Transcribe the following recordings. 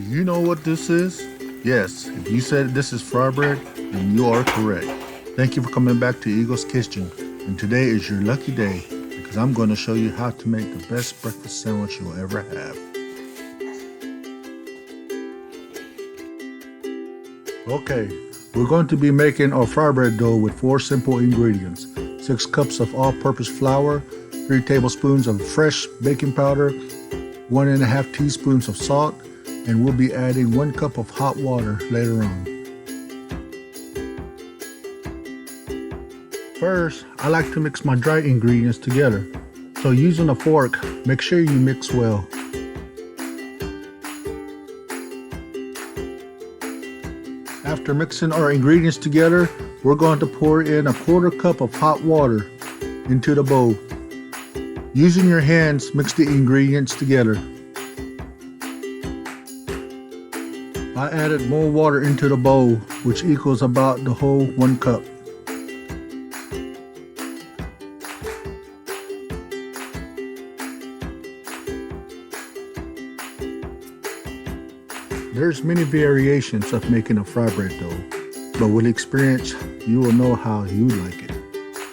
Do you know what this is? Yes, if you said this is Frybread, then you are correct. Thank you for coming back to Eagle's Kitchen, and today is your lucky day because I'm going to show you how to make the best breakfast sandwich you'll ever have. Okay, we're going to be making our Frybread dough with 4 simple ingredients: 6 cups of all-purpose flour, 3 tablespoons of fresh baking powder, 1.5 teaspoons of salt, and we'll be adding 1 cup of hot water later on. First, I like to mix my dry ingredients together. So using a fork, make sure you mix well. After mixing our ingredients together, we're going to pour in a 1/4 cup of hot water into the bowl. Using your hands, mix the ingredients together. I added more water into the bowl, which equals about the whole 1 cup. There's many variations of making a Frybread dough, but with experience, you will know how you like it.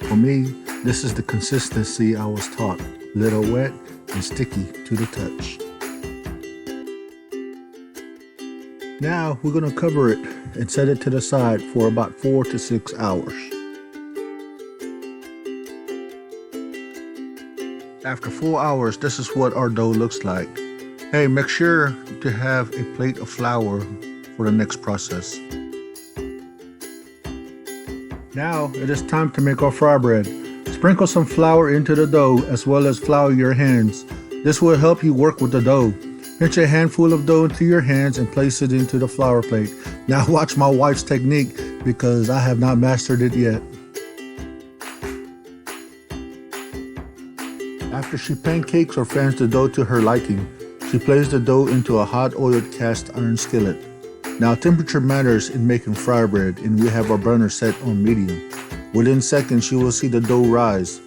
For me, this is the consistency I was taught, little wet and sticky to the touch. Now we're going to cover it and set it to the side for about 4 to 6 hours. After 4 hours, this is what our dough looks like. Hey, make sure to have a plate of flour for the next process. Now it is time to make our Frybread. Sprinkle some flour into the dough as well as flour your hands. This will help you work with the dough. Pinch a handful of dough into your hands and place it into the flour plate. Now watch my wife's technique because I have not mastered it yet. After she pancakes or fans the dough to her liking, she places the dough into a hot oiled cast iron skillet. Now temperature matters in making Frybread, and we have our burner set on medium. Within seconds you will see the dough rise.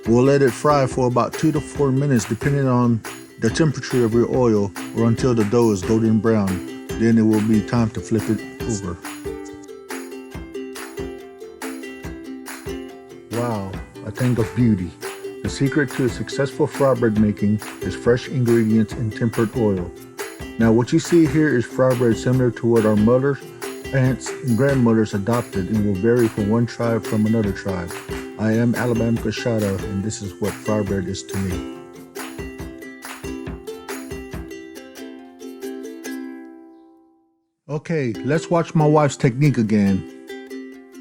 We'll let it fry for about 2 to 4 minutes depending on the temperature of your oil, or until the dough is golden brown. Then it will be time to flip it over. Wow, a thing of beauty. The secret to a successful Frybread making is fresh ingredients and tempered oil. Now what you see here is Frybread similar to what our mothers, aunts, and grandmothers adopted, and will vary from one tribe from another tribe. I am Alabama-Coushatta, and this is what Frybread is to me. Okay, let's watch my wife's technique again.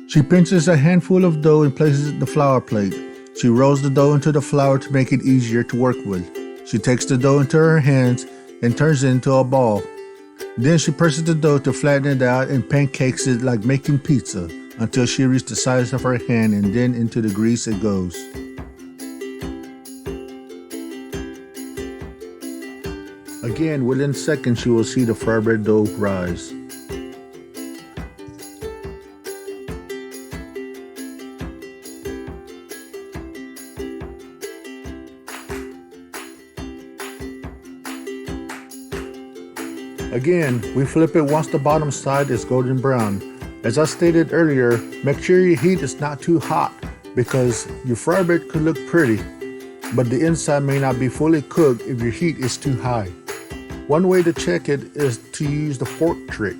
She pinches a handful of dough and places it in the flour plate. She rolls the dough into the flour to make it easier to work with. She takes the dough into her hands and turns it into a ball. Then she presses the dough to flatten it out and pancakes it like making pizza until she reaches the size of her hand, and then into the grease it goes. Again, within seconds you will see the Frybread dough rise. Again, we flip it once the bottom side is golden brown. As I stated earlier, make sure your heat is not too hot because your Frybread could look pretty, but the inside may not be fully cooked if your heat is too high. One way to check it is to use the fork trick.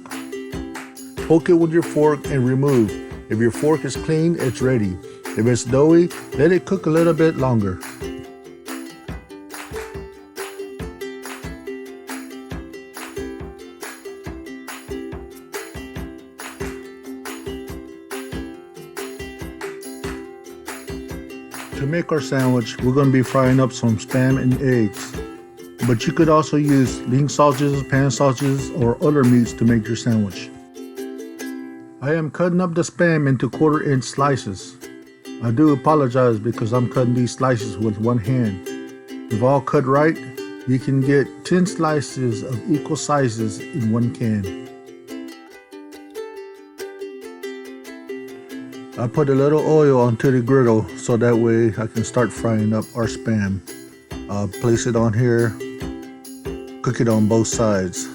Poke it with your fork and remove. If your fork is clean, it's ready. If it's doughy, let it cook a little bit longer. To make our sandwich, we're going to be frying up some Spam and eggs. But you could also use lean sausages, pan sausages, or other meats to make your sandwich. I am cutting up the Spam into 1/4-inch slices. I do apologize because I'm cutting these slices with one hand. If all cut right, you can get 10 slices of equal sizes in one can. I put a little oil onto the griddle so that way I can start frying up our Spam. Place it on here, cook it on both sides.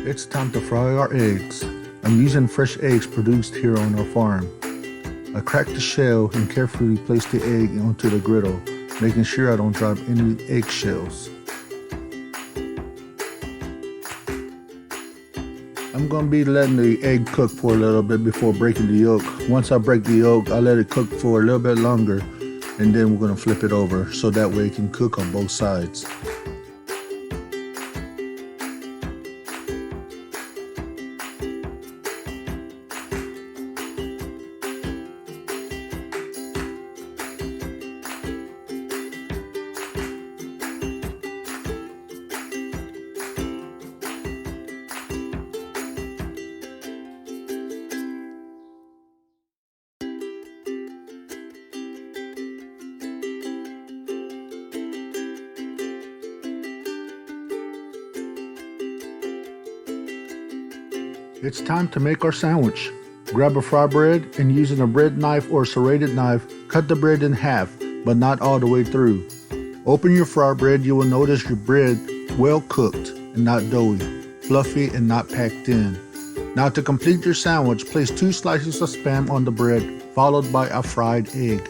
It's time to fry our eggs. I'm using fresh eggs produced here on our farm. I crack the shell and carefully place the egg onto the griddle, making sure I don't drop any eggshells. I'm going to be letting the egg cook for a little bit before breaking the yolk. Once I break the yolk, I let it cook for a little bit longer, and then we're going to flip it over so that way it can cook on both sides. It's time to make our sandwich. Grab a fry bread and using a bread knife or serrated knife, cut the bread in half, but not all the way through. Open your fry bread, you will notice your bread well cooked and not doughy, fluffy and not packed in. Now to complete your sandwich, place 2 slices of Spam on the bread, followed by a fried egg.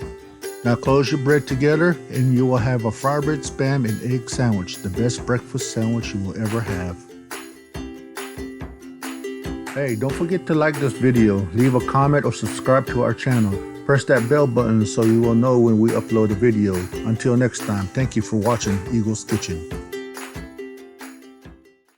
Now close your bread together and you will have a Frybread Spam and egg sandwich, the best breakfast sandwich you will ever have. Hey, don't forget to like this video, leave a comment or subscribe to our channel. Press that bell button so you will know when we upload a video. Until next time, thank you for watching Eagle's Kitchen.